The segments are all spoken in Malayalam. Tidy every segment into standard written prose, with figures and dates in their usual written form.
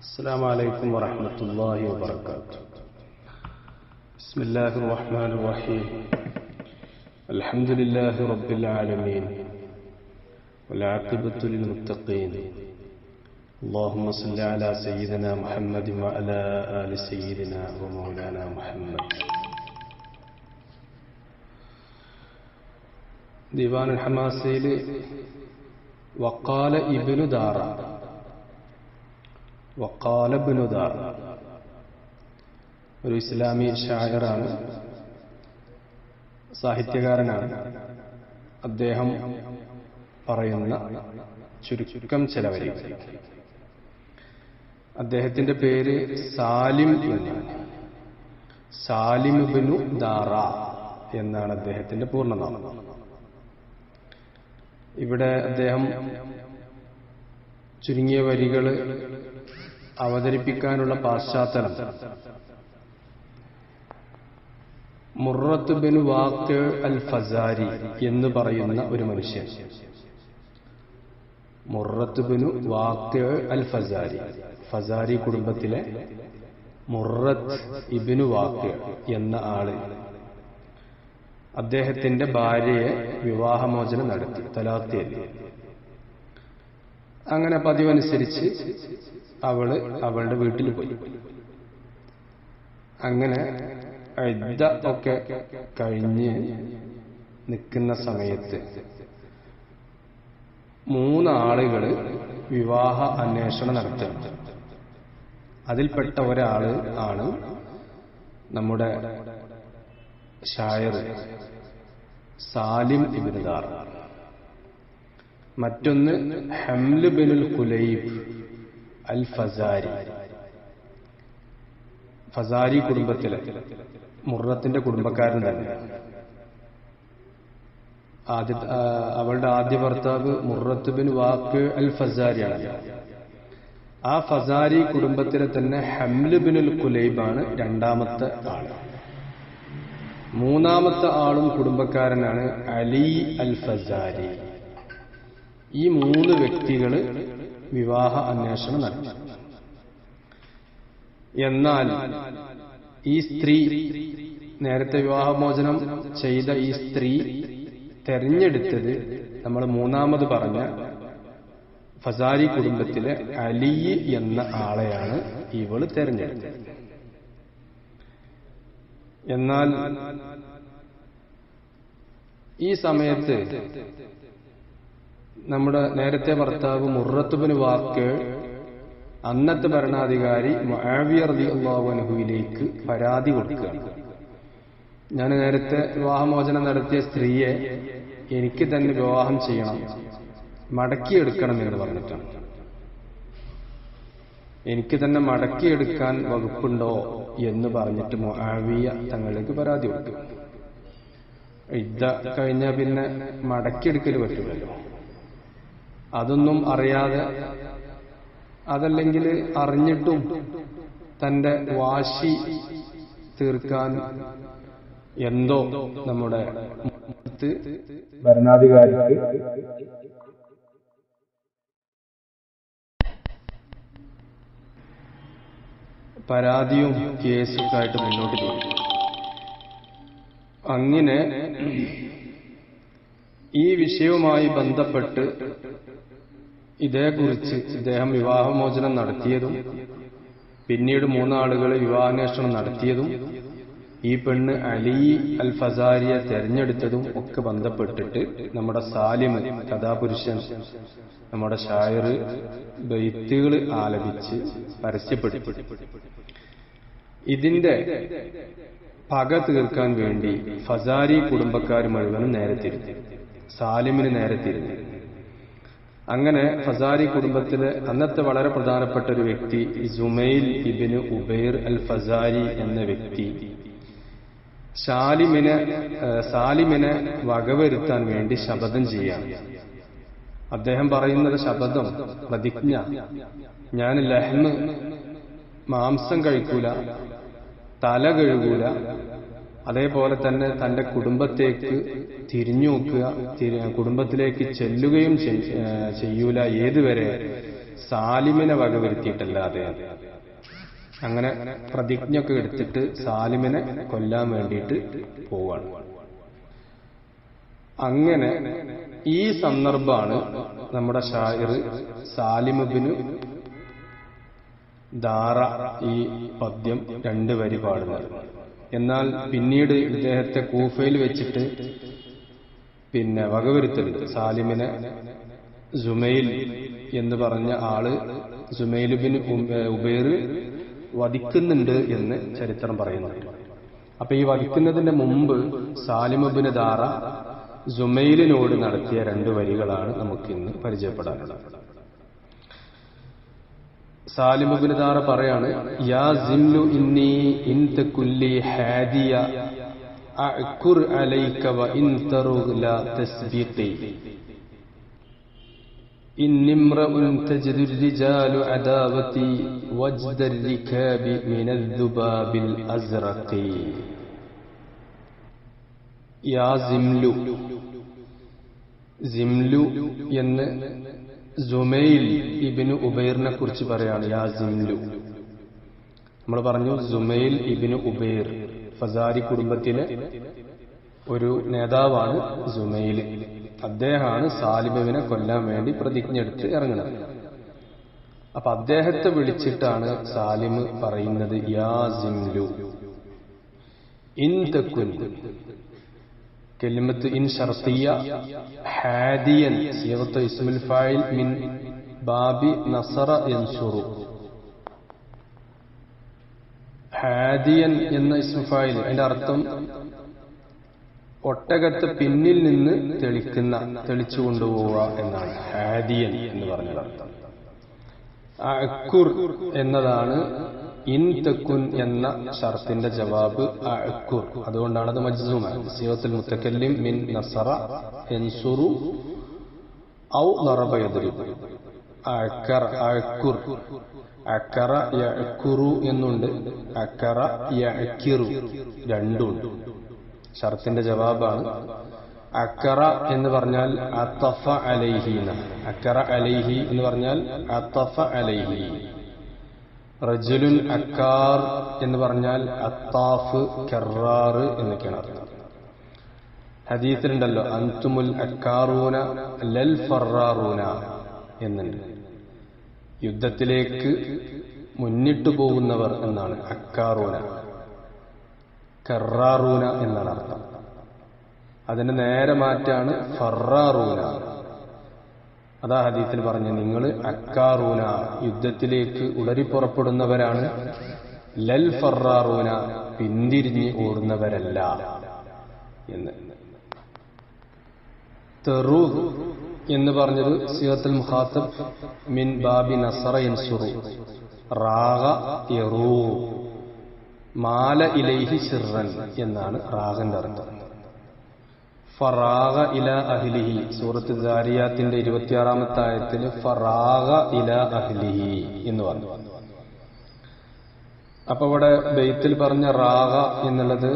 السلام عليكم ورحمة الله وبركاته. بسم الله الرحمن الرحيم. الحمد لله رب العالمين والعاقبة للمتقين. اللهم صل على سيدنا محمد وعلى آل سيدنا ومولانا محمد. ديوان الحماسيل وقال ابن دارا വഖാല ഇബ്നു ദാർ ഒരു ഇസ്ലാമി ഷായറാണ്, സാഹിത്യകാരനാണ്. അദ്ദേഹം പറയുന്ന ചുരുക്കം ചില വരികൾ. അദ്ദേഹത്തിന്റെ പേര് സാലിം എന്നാണ്. സാലിം ഇബ്നു ദാറ എന്നാണ് അദ്ദേഹത്തിന്റെ പൂർണ്ണനാമം. ഇവിടെ അദ്ദേഹം ചുരുങ്ങിയ വരികൾ അവതരിപ്പിക്കാനുള്ള പശ്ചാത്തലം മുറത്ത് ബിൻ വാഖ് അൽ ഫസാരി എന്ന് പറയുന്ന ഒരു മനുഷ്യൻ. മുറത്ത് ബിൻ വാഖ് അൽ ഫസാരി, ഫസാരി കുടുംബത്തിലെ മുറത്ത് ഇബ്നു വാഖ് എന്ന ആള് അദ്ദേഹത്തിന്റെ ഭാര്യയെ വിവാഹമോചനം നടത്തി, തലാഖ് ചൊല്ലി. അങ്ങനെ പതിവനുസരിച്ച് അവള് അവളുടെ വീട്ടിൽ പോയി. അങ്ങനെ ഇദ്ദ ഒക്കെ കഴിഞ്ഞ് നിൽക്കുന്ന സമയത്ത് 3 ആളുകള് വിവാഹ അന്വേഷണം നടത്തുന്നു. അതിൽപ്പെട്ട ഒരാള് ആണ് നമ്മുടെ ഷായർ സാലിം ഇബ്നു ദാർ. മറ്റൊന്ന് ഹംല് ബിനുൽ കുലൈബ് അൽ ഫസാരി, ഫസാരി കുടുംബത്തിലെ മുറത്തിന്റെ കുടുംബക്കാരൻ തന്നെ. അവളുടെ ആദ്യ ഭർത്താവ് മുറത്ത് ബിൻ വാഖ് അൽ ഫസാരിയാണ്. ആ ഫസാരി കുടുംബത്തിലെ തന്നെ ഹംല് ബിനുൽ കുലൈബാണ് രണ്ടാമത്തെ ആള്. 3ാമത്തെ ആളും കുടുംബക്കാരനാണ് അലി അൽ ഫസാരി. ഈ 3 വ്യക്തികള് വിവാഹ അന്വേഷണം നടത്തി. എന്നാൽ ഈ സ്ത്രീ, നേരത്തെ വിവാഹമോചനം ചെയ്ത ഈ സ്ത്രീ തെരഞ്ഞെടുത്തത് നമ്മൾ 3ാമത് പറഞ്ഞ ഫസാരി കുടുംബത്തിലെ അലി എന്ന ആളെയാണ് ഇവള് തെരഞ്ഞെടുത്തത്. എന്നാൽ ഈ സമയത്ത് നമ്മുടെ നേരത്തെ ഭർത്താവ് മുറത്ത് ബിൻ വാഖ് അന്നത്തെ ഭരണാധികാരി മുആവിയ റളിയല്ലാഹു അൻഹുവിലേക്ക് പരാതി കൊടുക്കുകയാണ്. ഞാൻ നേരത്തെ വിവാഹമോചനം നടത്തിയ സ്ത്രീയെ എനിക്ക് തന്നെ വിവാഹം ചെയ്യണം, മടക്കിയെടുക്കണം എന്ന് പറഞ്ഞിട്ടാണ്. എനിക്ക് തന്നെ മടക്കിയെടുക്കാൻ വകുപ്പുണ്ടോ എന്ന് പറഞ്ഞിട്ട് മുആവിയ തങ്ങളിലേക്ക് പരാതി കൊടുത്തു. ഇദ്ദ കഴിഞ്ഞാൽ പിന്നെ മടക്കിയെടുക്കൽ പറ്റില്ലല്ലോ. അതൊന്നും അറിയാതെ, അതല്ലെങ്കിൽ അറിഞ്ഞിട്ടും തന്റെ വാശി തീർക്കാൻ എന്തോ നമ്മുടെ ഭരണാധികാരിക്ക് പരാതിയും കേസൊക്കെ ആയിട്ട് മുന്നോട്ട് പോയി. അങ്ങനെ ഈ വിഷയവുമായി ബന്ധപ്പെട്ട് ഇതേക്കുറിച്ച് ഇദ്ദേഹം വിവാഹമോചനം നടത്തിയതും പിന്നീട് 3 ആളുകൾ വിവാഹാന്വേഷണം നടത്തിയതും ഈ പെണ്ണ് അലി അൽ ഫസാരിയെ തെരഞ്ഞെടുത്തതും ഒക്കെ ബന്ധപ്പെട്ടിട്ട് നമ്മുടെ സാലിം കഥാപുരുഷൻ, നമ്മുടെ ഷായർ ബൈത്തുകൾ ആലപിച്ച് പരസ്യപ്പെടുത്തി. ഇതിന്റെ പക തീർക്കാൻ വേണ്ടി ഫസാരി കുടുംബക്കാർ മുഴുവനും നേരെ തിരിഞ്ഞു, സാലിമിന് നേരെ തിരിഞ്ഞു. അങ്ങനെ ഫസാരി കുടുംബത്തിലെ അന്നത്തെ വളരെ പ്രധാനപ്പെട്ട ഒരു വ്യക്തി സുമൈൽ ഇബ്നു ഉബൈർ അൽ ഫസാരി എന്ന വ്യക്തി സാലിമിനെ വകവരുത്താൻ വേണ്ടി ശപഥം ചെയ്യാം. അദ്ദേഹം പറയുന്നത് ശപഥം, പ്രതിജ്ഞ, ഞാൻ ലഹ്മ്, മാംസം കഴിക്കൂല, തല കഴുകൂല, അതേപോലെ തന്നെ തന്റെ കുടുംബത്തേക്ക് തിരിഞ്ഞു നോക്കുക, കുടുംബത്തിലേക്ക് ചെല്ലുകയും ചെയ്യൂല, ഏതുവരെ സാലിമിനെ വകവരുത്തിയിട്ടല്ലാതെ. അങ്ങനെ പ്രതിജ്ഞയൊക്കെ എടുത്തിട്ട് സാലിമിനെ കൊല്ലാൻ വേണ്ടിയിട്ട് പോവാണ്. അങ്ങനെ ഈ സന്ദർഭമാണ് നമ്മുടെ ഷാഇർ സാലിമുബ്നു ദാറ ഈ പദ്യം 2 വരി പാടുന്നത്. എന്നാൽ പിന്നീട് ഇദ്ദേഹത്തെ കൂഫയിൽ വെച്ചിട്ട് വകവരുത്തുന്നുണ്ട്. സാലിമിനെ സുമൈൽ എന്ന് പറഞ്ഞ ആള് സുമൈൽ ഇബ്നു ഉബൈർ വധിക്കുന്നുണ്ട് എന്ന് ചരിത്രം പറയുന്നുണ്ട്. അപ്പൊ ഈ വധിക്കുന്നതിന്റെ മുമ്പ് സാലിം ഇബ്നു ദാറ സുമൈലിനോട് നടത്തിയ 2 വരികളാണ് നമുക്ക് ഇന്ന് പരിചയപ്പെടാനുള്ളത്. സാലിം ഇബ്നു ദാറ പറയാണ്, യാ സിംലു ഇന്നി ഇൻ തകുല്ലി ഹാദിയ അഅ്കുർ അലൈക വ ഇൻ തറുഗ് ലാ തസ്ബിഖി ഇന്നി ഇംറഉൻ തജ്ദു الرجال عداوتي وجد الركاب من الذباب الازرق. യാ സിംലു, സിംലു എന്ന് സുമൈൽ ഇബ്നു ഉബൈറിനെ കുറിച്ച് പറയാണ്. യാ സിംലു, നമ്മൾ പറഞ്ഞു സുമൈൽ ഇബ്നു ഉബൈർ ഫസാരി കുടുംബത്തിലെ ഒരു നേതാവാണ് സുമൈൽ. അദ്ദേഹമാണ് സാലിബിനെ കൊല്ലാൻ വേണ്ടി പ്രതിജ്ഞ എടുത്ത് ഇറങ്ങുന്നത്. അപ്പൊ അദ്ദേഹത്തെ വിളിച്ചിട്ടാണ് സാലിം പറയുന്നത്, യാ സിംലു ഇൻ തകുൻ, കലിമത്ത് ഇൻ ഷർത്തിയ, ഹാദിയൻ സിഗത്ത് ഇസ്മുൽ ഫാഇൽ മിൻ ബാബി നസറ യൻസുറു. ഹാദിയൻ എന്ന ഇസ്മുൽ ഫാഇൽ, അതിന്റെ അർത്ഥം ഒട്ടകത്തെ പിന്നിൽ നിന്ന് തെളിച്ചു കൊണ്ടുപോവുക എന്നാണ് ഹാദിയൻ എന്ന് പറഞ്ഞത് അർത്ഥം. അഅ്കുർ എന്നതാണ് ഇൻ തകുൻ എന്ന ഷർത്തിന്റെ ജവാബ് അഅ്കുർ. അതുകൊണ്ടാണ് അത് മജ്സൂമാണ്. സിഗത്തുൽ മുതകല്ലിം മിൻ നസറ യൻസുറു ഔ ദറബ യദ്രിബു. അഅ്കറ, അഅ്കുർ, അക്കറ യഅ്കുറു എന്നുണ്ട്, അക്കറ യഅ്കിറു രണ്ടുണ്ട്. ഷർത്തിന്റെ ജവാബാണ്. അക്കറ എന്ന് പറഞ്ഞാൽ അത്തഫ അലൈഹി എന്നാണ്. അക്കറ അലൈഹി എന്ന് പറഞ്ഞാൽ അത്തഫ അലൈഹി. റജുലുൻ അക്കാർ എന്ന് പറഞ്ഞാൽ അത്താഫ് കറാർ എന്നൊക്കെയാണ് അർത്ഥം. ഹദീസിലുണ്ടല്ലോ അൻതുമുൽ അക്കാറൂന ലൽ ഫറാറൂന എന്നുണ്ട്. യുദ്ധത്തിലേക്ക് മുന്നിട്ടു പോകുന്നവർ എന്നാണ് അക്കാറൂന. കറാറൂന എന്നാണ് അർത്ഥം. അതിന്റെ നേരെ മാറ്റാണ് ഫറാറൂന. അതാ ഹദീസിൽ പറഞ്ഞ, നിങ്ങൾ അക്കാറൂന യുദ്ധത്തിലേക്ക് ഉളറിപ്പുറപ്പെടുന്നവരാണ്, ലൽ ഫറാറൂന പിന്തിരിഞ്ഞ് ഓടുന്നവരല്ല എന്ന്. തെറൂഹ് എന്ന് പറഞ്ഞത് സിഗത്തുൽ മുഖാത്തബ് മിൻ ബാബി നസറ യൻസുറു. റാഗ യറൂ, മാല ഇലൈഹി സിർറൻ എന്നാണ് റാഗന്റെ അർത്ഥം. ഫറാഗ ഇല അഹ്ലിഹി, സൂറത്ത് ദാരിയാത്തിന്റെ 26-ാമത്തെ ആയത്തിൽ ഫറാഗ ഇല അഹ്ലിഹി എന്ന് പറഞ്ഞു. അപ്പൊ ഇവിടെ ബൈത്തിൽ പറഞ്ഞ റാഗ എന്നുള്ളത്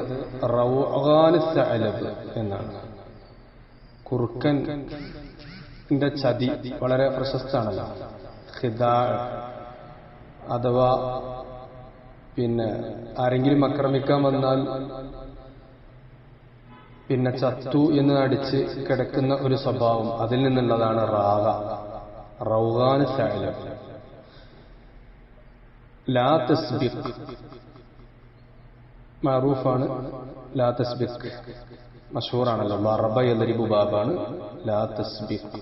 റൗഗാൻ സഅലബ് എന്നാണ്. കുറുക്കന്റെ ചതി വളരെ പ്രശസ്തമാണല്ലോ. ഖിദാ അഥവാ ആരെങ്കിലും ആക്രമിക്കാൻ വന്നാൽ ചത്തു എന്ന് അടിച്ച് കിടക്കുന്ന ഒരു സ്വഭാവം, അതിൽ നിന്നുള്ളതാണ് റാഗ, റൗഗാൻ സഅലബ്. ലാ തസ്ബിഖ് മഅറൂഫാണ്. ലാ തസ്ബിഖ് മഷ്ഹൂറാണല്ലോ. ദറബ യദ്രിബു ബാബാണ് ലാ തസ്ബിഖ്.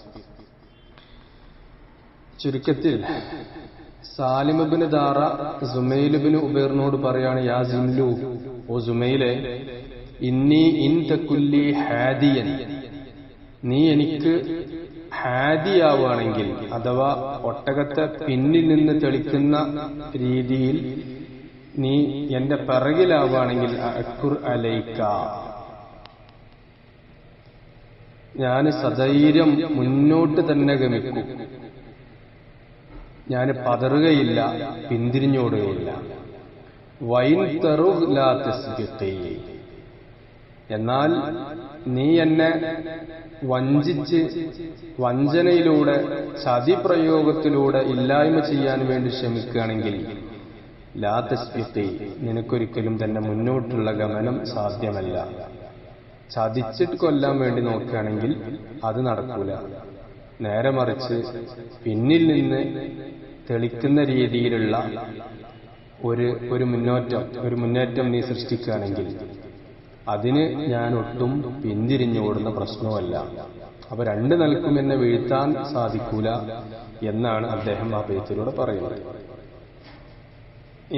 ചുരുക്കത്തിൽ സാലിം ഇബ്നു ദാറ സുമൈൽ ഇബ്നു ഉബൈറിനോട് പറയാണ്, യാ സിംലു, ഓ സുമൈലെ, ഇന്നി ഇൻ തകുല്ലി ഹാദിയൻ, നീ എനിക്ക് ഹാദിയാവുകയാണെങ്കിൽ, അഥവാ ഒട്ടകത്തെ പിന്നിൽ നിന്ന് തെളിക്കുന്ന രീതിയിൽ നീ എന്റെ പിറകിലാവുകയാണെങ്കിൽ, അഅ്കുർ അലൈക, ഞാൻ സധൈര്യം മുന്നോട്ട് തന്നെ ഗമിക്കും, ഞാൻ പതറുകയില്ല, പിന്തിരിഞ്ഞോടുകയില്ല. വൈൻ തറുഗ് ലാ തസ്ബിഖി, എന്നാൽ നീ എന്നെ വഞ്ചിച്ച് വഞ്ചനയിലൂടെ ചതിപ്രയോഗത്തിലൂടെ ഇല്ലായ്മ ചെയ്യാൻ വേണ്ടി ശ്രമിക്കുകയാണെങ്കിൽ ലാ തസ്ബിഖി, നിനക്കൊരിക്കലും തന്നെ മുന്നോട്ടുള്ള ഗമനം സാധ്യമല്ല. ചതിച്ചിട്ട് കൊല്ലാൻ വേണ്ടി നോക്കുകയാണെങ്കിൽ അത് നടക്കൂല. നേരെ മറിച്ച് പിന്നിൽ നിന്ന് തെളിക്കുന്ന രീതിയിലുള്ള ഒരു മുന്നേറ്റം നീ സൃഷ്ടിക്കുകയാണെങ്കിൽ അതിന് ഞാൻ ഒട്ടും പിന്തിരിഞ്ഞോടുന്ന പ്രശ്നവുമല്ല. അപ്പൊ രണ്ട് നിലക്കും എന്നെ വീഴ്ത്താൻ സാധിക്കൂല എന്നാണ് അദ്ദേഹം ആ ബൈത്തിലൂടെ പറയുന്നത്.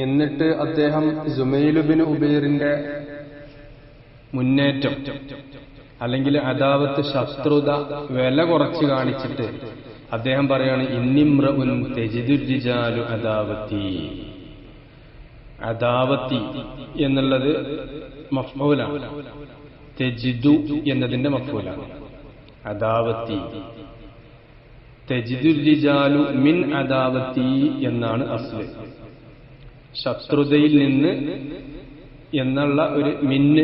എന്നിട്ട് അദ്ദേഹം സുമൈൽ ഇബ്നു ഉബൈറിന്റെ മുന്നേറ്റം അല്ലെങ്കിൽ അദാവത്ത്, ശത്രുത വില കുറച്ച് കാണിച്ചിട്ട് അദ്ദേഹം പറയാണ്, ഇന്നിമ്രഉൻ തജിദുർ റിജാലു അദാവത്തി. അദാവത്തി എന്നുള്ളത് മഫ്ഊലാണ്, തജിദു എന്നതിന്റെ മഫ്ഊലാണ്. അദാവത്തി, തജിദുർ റിജാലു മിൻ അദാവത്തി എന്നാണ് അസ്ല്. ശത്രുതയിൽ നിന്ന് എന്നുള്ള ഒരു മിന്ന്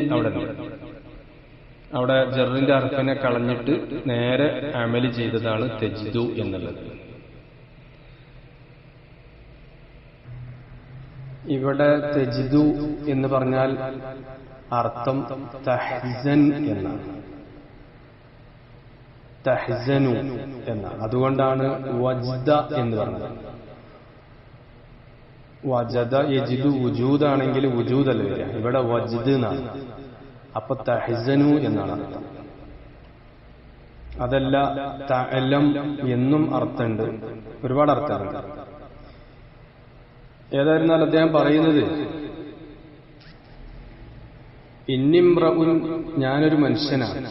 അവിടെ ജറിന്റെ അർഫിനെ കളഞ്ഞിട്ട് നേരെ അമല് ചെയ്തതാണ് തജിദു എന്നുള്ളത്. ഇവിടെ തജിദു എന്ന് പറഞ്ഞാൽ അർത്ഥം തഹ്സൻ എന്നാണ്. തഹ്സനു എന്നാണ്. അതുകൊണ്ടാണ് വജ്ദ എന്ന് പറഞ്ഞത്. വജദ യജിദു വുജൂദാണെങ്കിൽ വുജൂദല്ല വരിക, ഇവിടെ വജ്ദ് എന്നാണ്. അപ്പൊ തഹ്സനു എന്നാണ് അർത്ഥം. അതല്ല തഅലം എന്നും അർത്ഥമുണ്ട്, ഒരുപാട് അർത്ഥമുണ്ട്. ഏതായിരുന്നാലും അദ്ദേഹം പറയുന്നത്, ഇന്നിമ്രഉൻ, ഞാനൊരു മനുഷ്യനാണ്,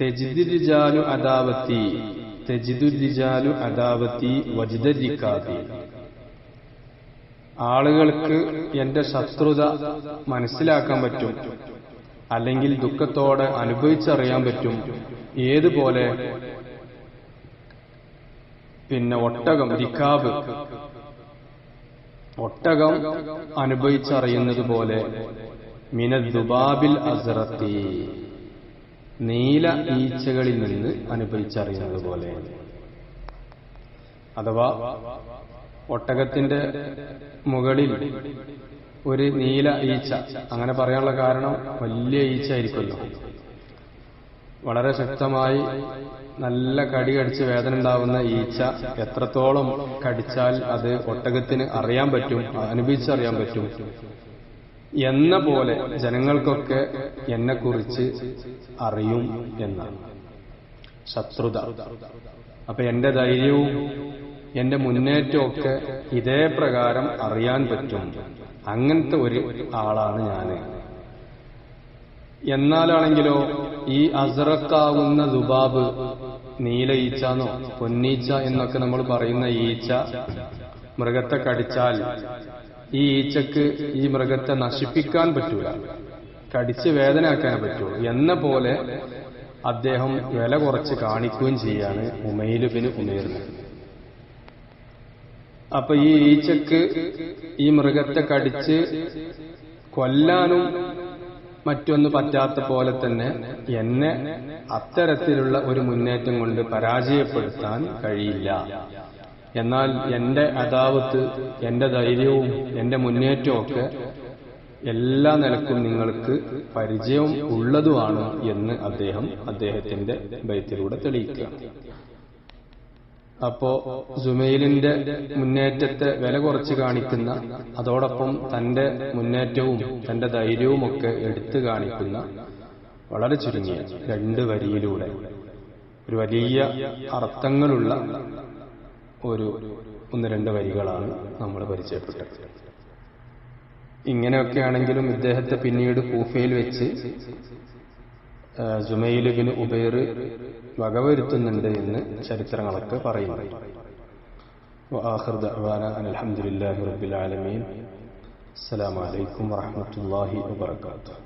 തജിദുർ റിജാലു അദാവത്തി, തജിദുർ റിജാലു അദാവത്തി വജ്ദ റികാബി. ആളുകൾക്ക് എന്റെ ശത്രുത മനസ്സിലാക്കാൻ പറ്റും, അല്ലെങ്കിൽ ദുഃഖത്തോടെ അനുഭവിച്ചറിയാൻ പറ്റും. ഏതുപോലെ? ഒട്ടകം, റികാബ്, ഒട്ടകം അനുഭവിച്ചറിയുന്നത് പോലെ മിനദ്ദുബാബിൽ അസ്റത്തി, നീല ഈച്ചകളിൽ നിന്ന് അനുഭവിച്ചറിയുന്നത് പോലെ. അഥവാ ഒട്ടകത്തിന്റെ മുകളിൽ ഒരു നീല ഈച്ച, അങ്ങനെ പറയാനുള്ള കാരണം വലിയ ഈച്ച ആയിരിക്കുമല്ലോ, വളരെ ശക്തമായി നല്ല കടി കടിച്ച് വേദന ഉണ്ടാവുന്ന ഈച്ച എത്രത്തോളം കടിച്ചാൽ അത് ഒട്ടകത്തിന് അറിയാൻ പറ്റും, അനുഭവിച്ചറിയാൻ പറ്റും എന്ന പോലെ ജനങ്ങൾക്കൊക്കെ എന്നെക്കുറിച്ച് അറിയും എന്നാണ് ശത്രുത. അപ്പൊ എന്റെ ധൈര്യവും എന്റെ മുന്നേറ്റമൊക്കെ ഇതേ പ്രകാരം അറിയാൻ പറ്റും. അങ്ങനത്തെ ഒരു ആളാണ് ഞാന്. എന്നാലാണെങ്കിലോ ഈ അസ്റക്കാവുന്ന ദുബാബ്, നീല ഈച്ചന്നോ പൊന്നീച്ച എന്നൊക്കെ നമ്മൾ പറയുന്ന ഈച്ച മൃഗത്തെ കടിച്ചാൽ ഈ ഈച്ചക്ക് ഈ മൃഗത്തെ നശിപ്പിക്കാൻ പറ്റൂല, കടിച്ച് വേദനയാക്കാനേ പറ്റുള്ളൂ എന്ന പോലെ അദ്ദേഹം വില കുറച്ച് കാണിക്കുകയും ചെയ്യാണ് ഉമൈൽ ഇബ്നു ഉമൈറിന്. അപ്പൊ ഈ ഈച്ചക്ക് ഈ മൃഗത്തെ കടിച്ച് കൊല്ലാനും മറ്റൊന്ന് പറ്റാത്ത പോലെ തന്നെ എന്നെ അത്തരത്തിലുള്ള ഒരു മുന്നേറ്റം കൊണ്ട് പരാജയപ്പെടുത്താൻ കഴിയില്ല. എന്നാൽ എന്റെ അദാവത്ത്, എന്റെ ധൈര്യവും എന്റെ മുന്നേറ്റവും ഒക്കെ എല്ലാ നിലക്കും നിങ്ങൾക്ക് പരിചയം ഉള്ളതുമാണ് എന്ന് അദ്ദേഹത്തിന്റെ ബൈത്തിലൂടെ തെളിയിക്കുക. അപ്പോ സുമൈലിന്റെ മുന്നേറ്റത്തെ വില കുറച്ച് കാണിക്കുന്ന, അതോടൊപ്പം തന്റെ മുന്നേറ്റവും തന്റെ ധൈര്യവും ഒക്കെ എടുത്തു കാണിക്കുന്ന വളരെ ചുരുങ്ങിയ 2 വരിയിലൂടെ ഒരു വലിയ അർത്ഥങ്ങളുള്ള ഒരു 1-2 വരികളാണ് നമ്മൾ പരിചയപ്പെട്ടത്. ഇങ്ങനെയൊക്കെയാണെങ്കിലും ഇദ്ദേഹത്തെ പിന്നീട് കൂഫയിൽ വെച്ച് സുമൈൽ ഇബ്നു ഉബൈർ വകവരുത്തുന്നുണ്ട് എന്ന് ചരിത്രങ്ങളൊക്കെ പറയുന്നു. വആഖിറു ദഅ്വാനാ അൽഹംദുലില്ലാഹി റബ്ബിൽ ആലമീൻ. അസ്സലാമു അലൈക്കും വറഹ്മത്തുള്ളാഹി വബറകാതുഹു.